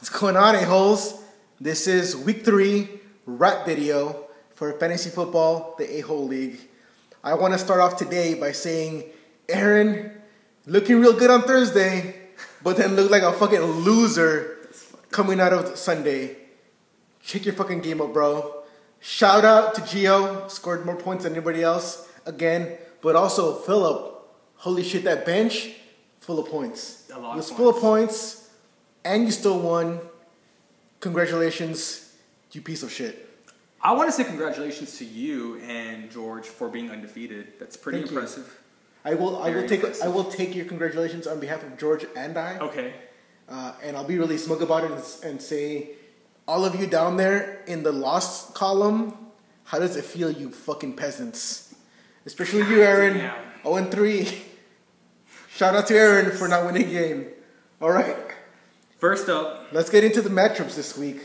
What's going on, a-holes? This is week 3 rap video for Fantasy Football, the A-Hole League. I want to start off today by saying, Aaron, looking real good on Thursday, but then looked like a fucking loser coming out of Sunday. Check your fucking game up, bro. Shout out to Gio, scored more points than anybody else again, but also Phillip. Holy shit, that bench, full of points. It was full of points. And you still won. Congratulations, you piece of shit. I want to say congratulations to you and George for being undefeated. That's pretty impressive. I will take your congratulations on behalf of George and I. Okay. And I'll be really smug about it and say, all of you down there in the lost column, how does it feel, you fucking peasants? Especially you, Aaron. 0-3. Shout out to Aaron for not winning a game. All right. First up, let's get into the matchups this week.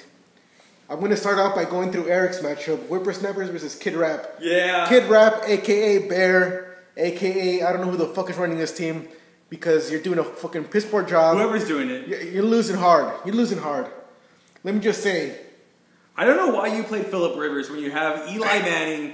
I'm going to start off by going through Eric's matchup. Whippersnappers versus Kid Rap. Yeah. Kid Rap, a.k.a. Bear, a.k.a. I don't know who the fuck is running this team because you're doing a fucking piss poor job. Whoever's doing it. You're losing hard. You're losing hard. Let me just say. I don't know why you played Phillip Rivers when you have Eli Manning.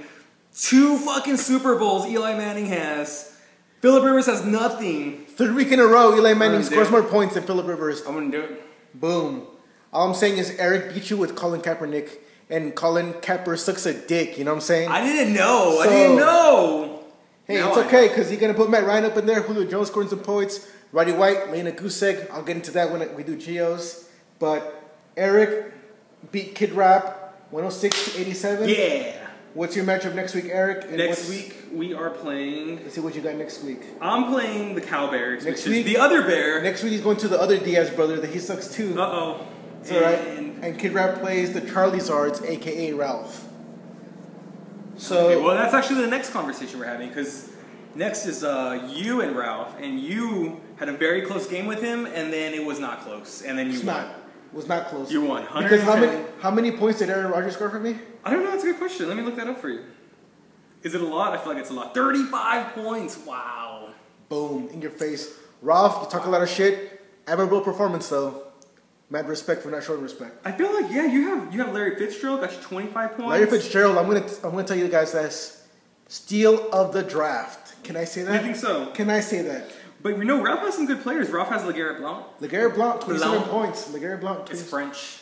2 fucking Super Bowls Eli Manning has. Phillip Rivers has nothing. 3rd week in a row, Eli Manning scores more points than Phillip Rivers. I'm going to do it. Boom. All I'm saying is Eric beat you with Colin Kaepernick, and Colin Kaepernick sucks a dick, you know what I'm saying? I didn't know. Hey, now it's okay, because you're going to put Matt Ryan up in there, Julio Jones scoring some points, Roddy White, laying a goose egg. I'll get into that when we do Geos. But Eric beat Kid Rap 106-87. Yeah. What's your matchup next week, Eric? And next week, we are playing... Let's see what you got next week. I'm playing the Cal Bears, next which week, is the other bear. Next week, he's going to the other Diaz brother that he sucks too. Uh-oh. It's alright. And Kid Rap plays the Charlie Zards, a.k.a. Ralph. So, okay, well, that's actually the next conversation we're having, because next is you and Ralph, and you had a very close game with him, and then it was not close, and then you won. It was not close. You won. Because how many points did Aaron Rodgers score for me? I don't know. That's a good question. Let me look that up for you. Is it a lot? I feel like it's a lot. 35 points. Wow. Boom. In your face. Ralph, you talk a lot of shit. Admirable performance, though. Mad respect for not showing respect. I feel like, yeah, you have Larry Fitzgerald. Got you 25 points. Larry Fitzgerald, I'm gonna tell you guys this. Steal of the draft. Can I say that? You think so? Can I say that? But you know, Ralph has some good players. Ralph has LeGarrette Blount. LeGarrette Blount, 27 points. LeGarrette Blount, 27. It's French.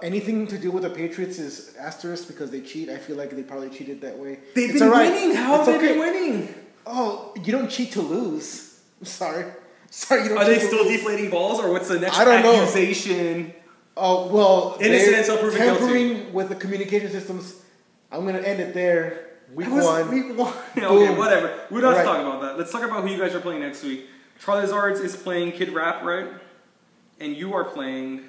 Anything to do with the Patriots is asterisk because they cheat. I feel like they probably cheated that way. They've been winning. How have they been winning? Oh, you don't cheat to lose. I'm sorry. You don't Are they still deflating balls, or what's the next know. accusation? Oh, well, innocent until proven guilty. Tampering with the communication systems. I'm going to end it there. Week 1. Week 1. Okay, whatever. We don't have to talk about that. Let's talk about who you guys are playing next week. Charlie Zards is playing Kid Rap, right? And you are playing...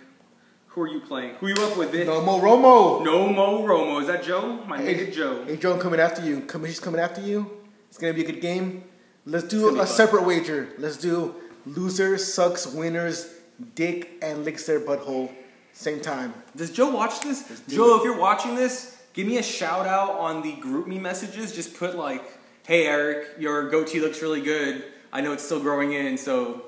Who are you playing? Who are you up with, Vic? No Mo Romo. No Mo Romo. Is that Joe? My nigga Joe. Hey, Joe, I'm coming after you. He's coming after you. It's going to be a good game. Let's do a separate wager. Let's do loser, sucks, winners, dick, and licks their butthole. Same time. Does Joe watch this? Joe, if you're watching this, give me a shout out on the group me messages. Just put like, hey, Eric, your goatee looks really good. I know it's still growing in, so...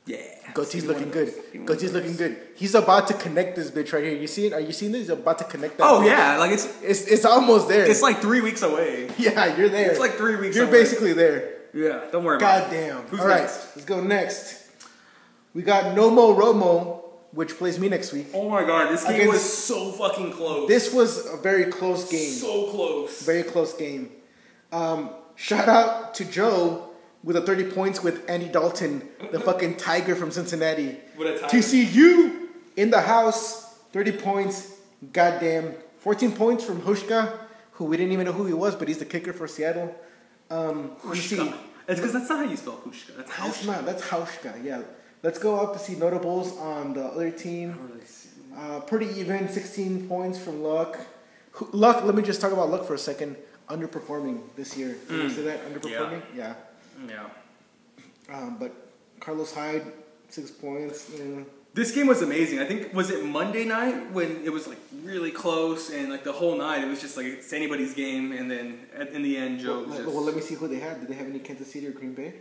Yeah. Goatee's looking good. Goatee's looking good. He's about to connect this bitch right here. You see it? Are you seeing this? He's about to connect that. Oh, bitch. yeah. Like it's almost there. It's like 3 weeks away. Yeah, you're there. It's like 3 weeks away. You're basically there. Yeah, don't worry about it. Goddamn. Who's All right, next? let's go next. We got No Mo Romo, which plays me next week. Oh, my God. This game was so fucking close. This was a very close game. So close. Very close game. Shout out to Joe with a 30 points with Andy Dalton, the fucking Tiger from Cincinnati. What a Tiger. TCU in the house, 30 points. Goddamn. 14 points from Hushka, who we didn't even know who he was, but he's the kicker for Seattle. Hushka. It's because that's not how you spell Hushka. That's Hauschka. That's Hauschka, yeah. Let's go up to see notables on the other team. Pretty even, 16 points from Luck. Luck, let me just talk about Luck for a second. Underperforming this year. Did you say that? Underperforming? Yeah. But Carlos Hyde, 6 points. Yeah. This game was amazing. I think, was it Monday night when it was like really close and like the whole night it was just like it's anybody's game, and then in the end Joe well, let me see who they had. Did they have any Kansas City or Green Bay?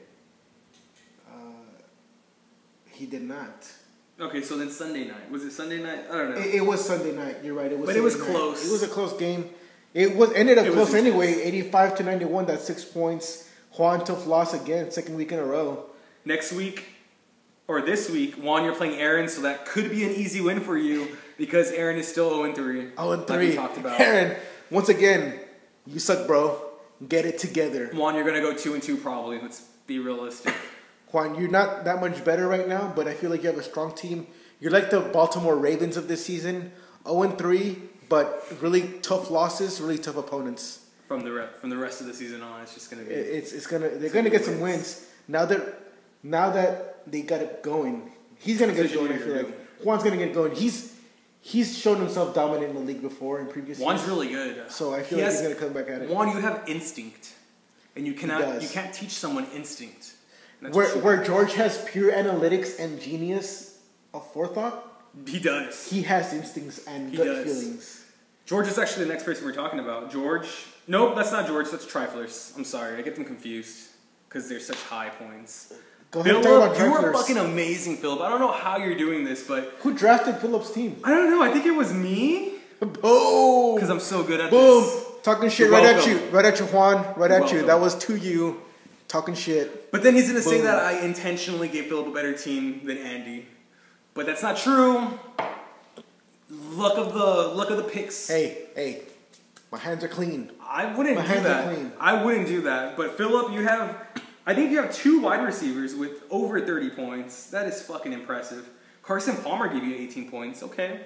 He did not. Okay, so then Sunday night. Was it Sunday night? I don't know. It was Sunday night. You're right. It was. But Sunday it was night. close. It was a close game. It was ended up close intense. anyway. 85-91. That's 6 points. Juan tough loss again. Second week in a row. Next week, or this week, Juan, you're playing Aaron, so that could be an easy win for you because Aaron is still 0-3. 0-3. Like we talked about. Aaron, once again, you suck, bro. Get it together. Juan, you're gonna go 2-2 probably. Let's be realistic. Juan, you're not that much better right now, but I feel like you have a strong team. You're like the Baltimore Ravens of this season, 0-3, but really tough losses, really tough opponents. From the rest of the season on, it's just gonna be. They're gonna get some wins now that they got it going. He's gonna get it going. I feel like Juan's gonna get it going. He's shown himself dominant in the league before in previous years. Juan's really good. So I feel like he's gonna come back at it. Juan, you have instinct, and you can't teach someone instinct. Where George has pure analytics and genius of forethought, he does. He has instincts and gut feelings. George is actually the next person we're talking about. George. Nope, that's not George. That's Triflers. I'm sorry, I get them confused because they're such high points. Go ahead and Philip, talk about you Triflers. are fucking amazing, Philip. I don't know how you're doing this, but Who drafted Philip's team? I don't know. I think it was me Boom! because I'm so good at Boom! this. Talking shit You're right at welcome. you, right at you, Juan, right at you. welcome. That was to you, talking shit. But then he's gonna say Boom. that I intentionally gave Philip a better team than Andy, but that's not true. Luck of the picks. Hey, my hands are clean. I wouldn't My do hands are that. clean. I wouldn't do that. But Philip, I think you have 2 wide receivers with over 30 points. That is fucking impressive. Carson Palmer gave you 18 points. Okay.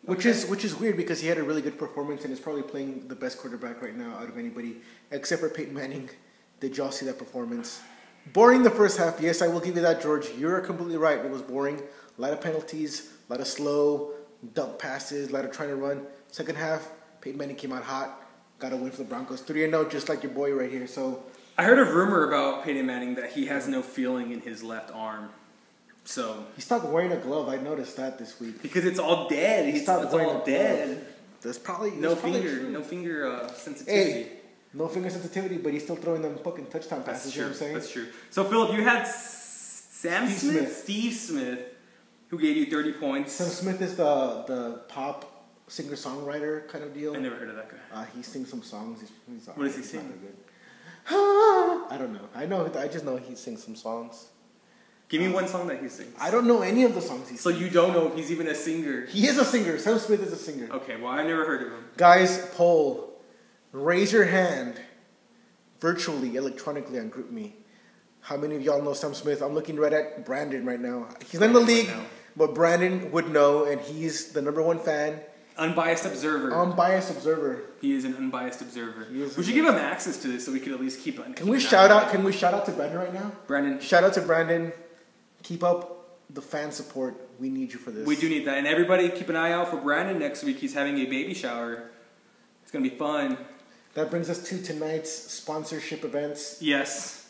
Which is weird because he had a really good performance and is probably playing the best quarterback right now out of anybody except for Peyton Manning. Did y'all see that performance? Boring the first half. Yes, I will give you that, George. You're completely right. It was boring. A lot of penalties, a lot of slow dump passes, a lot of trying to run. Second half, Peyton Manning came out hot. Got a win for the Broncos. 3-0, just like your boy right here. So I heard a rumor about Peyton Manning that he has no feeling in his left arm. So he stopped wearing a glove. I noticed that this week. because it's all dead. He stopped It's wearing all a dead. glove. That's probably No probably finger, true. no finger sensitivity. Hey, no finger sensitivity, but he's still throwing them fucking touchdown passes. That's You know true. what I'm saying? That's true. So Philip, you had Steve Smith, who gave you 30 points. Sam Smith is the pop singer-songwriter kind of deal. I never heard of that guy. He sings some songs. He's What does he he's sing? not that good. I don't know. I just know he sings some songs. Give me one song that he sings. I don't know any of the songs he So sings. you don't know if he's even a singer. He is a singer. Sam Smith is a singer. Okay, well I never heard of him. Guys, poll. Raise your hand virtually, electronically on GroupMe. How many of y'all know Sam Smith? I'm looking right at Brandon right now. He's not in the league, but Brandon would know, and he's the #1 fan. Unbiased observer. Unbiased observer. He is an unbiased observer. He is We should give him access to this so we could at least keep. Can we shout out to Brandon right now? Brandon? Shout out to Brandon. Keep up the fan support. We need you for this. We do need that, and everybody keep an eye out for Brandon next week. He's having a baby shower. It's gonna be fun. That brings us to tonight's sponsorship events. Yes.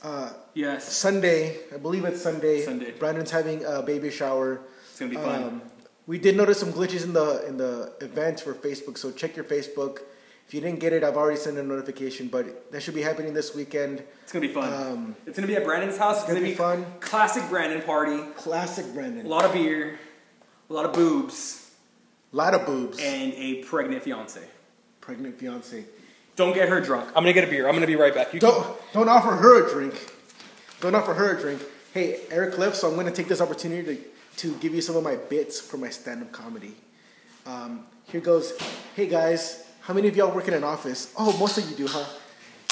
Yes. Sunday, I believe it's Sunday. Sunday. Brandon's having a baby shower. It's gonna be fun. We did notice some glitches in the event for Facebook, so check your Facebook. If you didn't get it, I've already sent a notification, but that should be happening this weekend. It's gonna be fun. It's gonna be at Brandon's house. It's gonna be fun. Classic Brandon party. Classic Brandon. A lot of beer, a lot of boobs, lot of boobs. and a pregnant fiance. Pregnant fiance. Don't get her drunk. I'm gonna get a beer. I'm gonna be right back. Don't offer her a drink. Don't offer her a drink. Hey, Eric Cliff, so I'm going to take this opportunity to give you some of my bits for my stand-up comedy. Here goes. Hey guys, how many of y'all work in an office? Oh, most of you do, huh?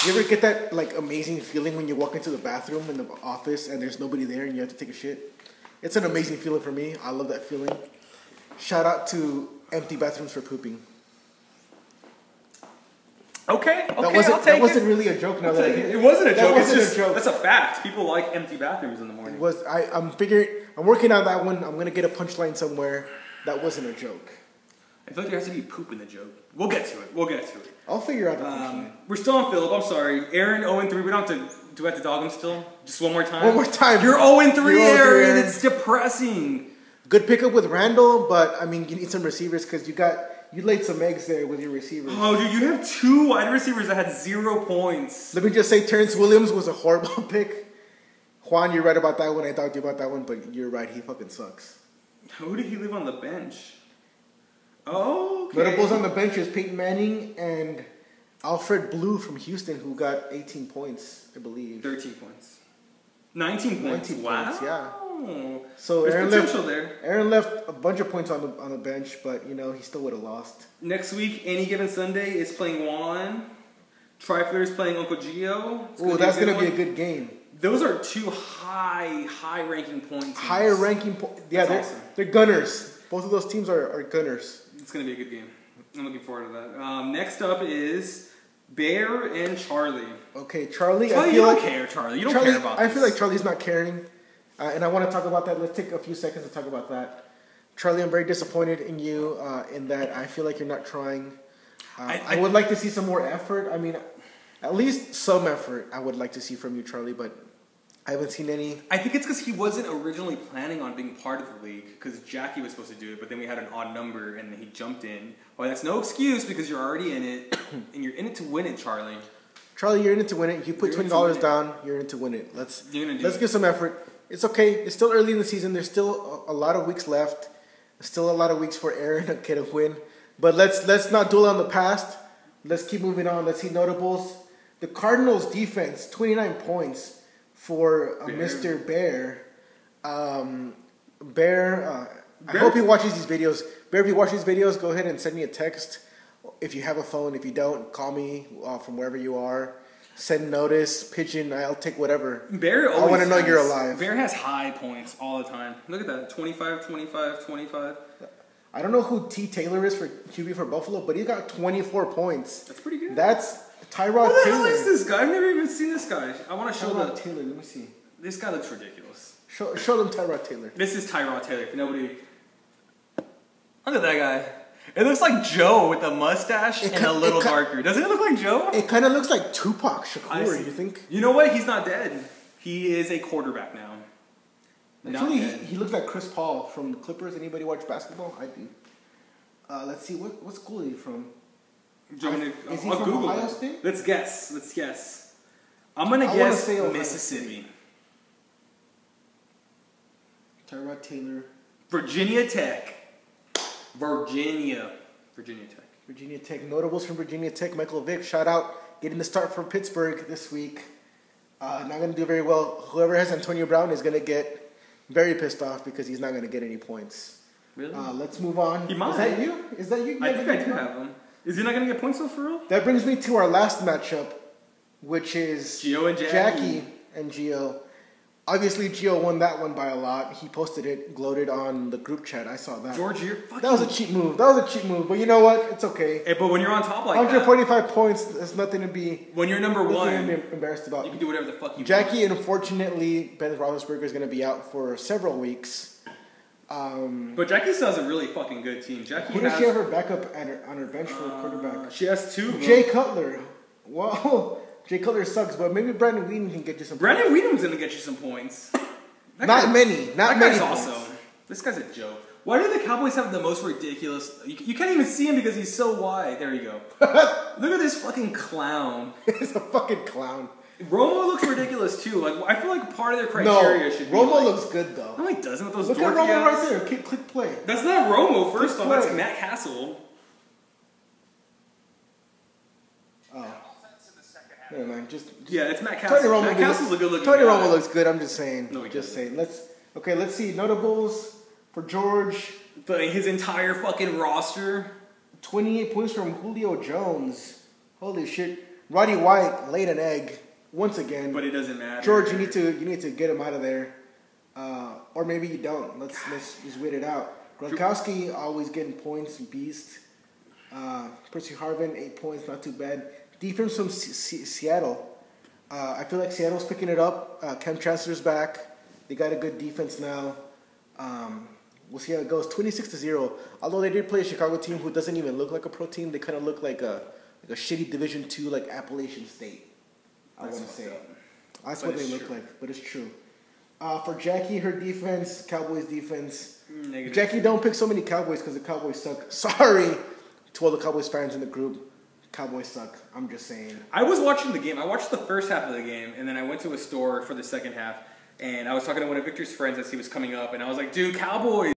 You ever get that like amazing feeling when you walk into the bathroom in the office and there's nobody there and you have to take a shit? It's an amazing feeling for me. I love that feeling. Shout out to empty bathrooms for pooping. Okay, That wasn't really a joke. Now that It wasn't a that joke. wasn't It's just, a joke. That's a fact. People like empty bathrooms in the morning. I'm working on that one. I'm gonna get a punchline somewhere. That wasn't a joke. I feel like there has to be poop in the joke. We'll get to it. I'll figure out the punchline. We're still on Philip. I'm sorry. Aaron 0-3. We don't have to. Do we have to dog him still? Just one more time. One more time. You're 0-3, You're 0-3, Aaron. Aaron. It's depressing. Good pickup with Randall, but I mean you need some receivers because you laid some eggs there with your receivers. Oh, dude, you have 2 wide receivers that had 0 points. Let me just say, Terrence Williams was a horrible pick. Juan, you're right about that one. I thought you about that one, but you're right. He fucking sucks. Who did he leave on the bench? Oh, okay. Notables on the bench is Peyton Manning and Alfred Blue from Houston, who got 18 points, I believe. 13 points. 19 points. 19 wow. points, yeah. So There's potential there. Aaron left a bunch of points on the bench, but, you know, he still would have lost. Next week, Any Given Sunday is playing Juan. Trifler is playing Uncle Gio. Oh, that's going to be a good game. Those are two high-ranking points. Higher ranking yeah, they're gunners. Both of those teams are gunners. It's going to be a good game. I'm looking forward to that. Next up is Bear and Charlie. Okay, Charlie. Charlie, you don't care, Charlie. You don't care about this. I feel like Charlie's not caring. And I want to talk about that. Let's take a few seconds to talk about that. Charlie, I'm very disappointed in you in that I feel like you're not trying. I would like to see some more effort. I mean, at least some effort I would like to see from you, Charlie, but I haven't seen any. I think it's because he wasn't originally planning on being part of the league because Jackie was supposed to do it, but then we had an odd number and then he jumped in. Well, that's no excuse because you're already in it and you're in it to win it, Charlie. Charlie, you're in it to win it. You put $20 down, you're in it to win it. Let's give some effort. It's okay. It's still early in the season. There's still a lot of weeks left. There's still a lot of weeks for Aaron to get a win. But let's not dwell on the past. Let's keep moving on. Let's see notables. The Cardinals defense, 29 points for Mr. Bear. Bear, I hope he watches these videos. Bear, if you watch these videos, go ahead and send me a text. If you have a phone, if you don't, call me from wherever you are. Send notice, pigeon, I'll take whatever. Bear always I want to know you're alive. Bear has high points all the time. Look at that, 25, 25, 25. I don't know who T. Taylor is for QB for Buffalo, but he got 24 points. That's pretty good. That's Tyrod Taylor. What the hell is this guy? I've never even seen this guy. I want to show Tyrod Taylor, let me see. This guy looks ridiculous. Show them Tyrod Taylor. This is Tyrod Taylor. If nobody... Look at that guy. It looks like Joe with a mustache and a little darker. Doesn't it look like Joe? It kind of looks like Tupac Shakur, you think? You know what? He's not dead. He is a quarterback now. Actually, he looks like Chris Paul from the Clippers. Anybody watch basketball? I do. Let's see, what school is he from? Is he from Google Ohio State? Let's guess. I'm going to guess Mississippi. Tyrod Taylor. Virginia Tech. Virginia Tech. Notables from Virginia Tech. Michael Vick, shout out. Getting the start for Pittsburgh this week. Not going to do very well. Whoever has Antonio Brown is going to get very pissed off because he's not going to get any points. Really? Let's move on. He might. Is that you? I think I do have him. Is he not going to get points though, for real? That brings me to our last matchup, which is Gio and Jackie and Gio. Obviously, Gio won that one by a lot. He posted it, gloated on the group chat. I saw that. George, you're fucking... That was a cheap move. But you know what? It's okay. Hey, but when you're on top like 145 points, there's nothing to be... When you're number one, be embarrassed about. You can do whatever the fuck you want. Jackie, unfortunately, Ben Roethlisberger is going to be out for several weeks. But Jackie still has a really fucking good team. Who does she have her backup on her bench for quarterback? She has two. Jay Cutler. Wow. Jay Cutler sucks, but maybe Brandon Whedon can get you some points. Brandon Whedon's going to get you some points. Not many. That guy's awesome. This guy's a joke. Why do the Cowboys have the most ridiculous... You can't even see him because he's so wide. There you go. Look at this fucking clown. He's a fucking clown. Romo looks ridiculous too. Like I feel like part of their criteria should be... Romo looks good though. No, he doesn't with those Look at Romo right there. Click play. That's not Romo, first off. That's Matt Castle. Oh. Never mind. Yeah, it's Matt Castle. Matt Castle's a good looking guy. Tony Romo looks good. I'm just saying. No, just saying. Let's see. Notables for George. His entire fucking roster. 28 points from Julio Jones. Holy shit. Roddy White laid an egg once again. But it doesn't matter. George, you need to get him out of there. Or maybe you don't. Let's just wait it out. Gronkowski always getting points. Beast. Percy Harvin 8 points. Not too bad. Defense from Seattle. I feel like Seattle's picking it up. Cam Chancellor's back. They got a good defense now. We'll see how it goes. 26-0. Although they did play a Chicago team who doesn't even look like a pro team. They kind of look like a shitty Division II, like Appalachian State. I want to say. That's what they look like, but it's true. For Jackie, her defense, Cowboys defense. Negative. Jackie, don't pick so many Cowboys because the Cowboys suck. Sorry to all the Cowboys fans in the group. Cowboys suck. I'm just saying. I was watching the game. I watched the first half of the game, and then I went to a store for the second half, and I was talking to one of Victor's friends as he was coming up, and I was like, dude, Cowboys.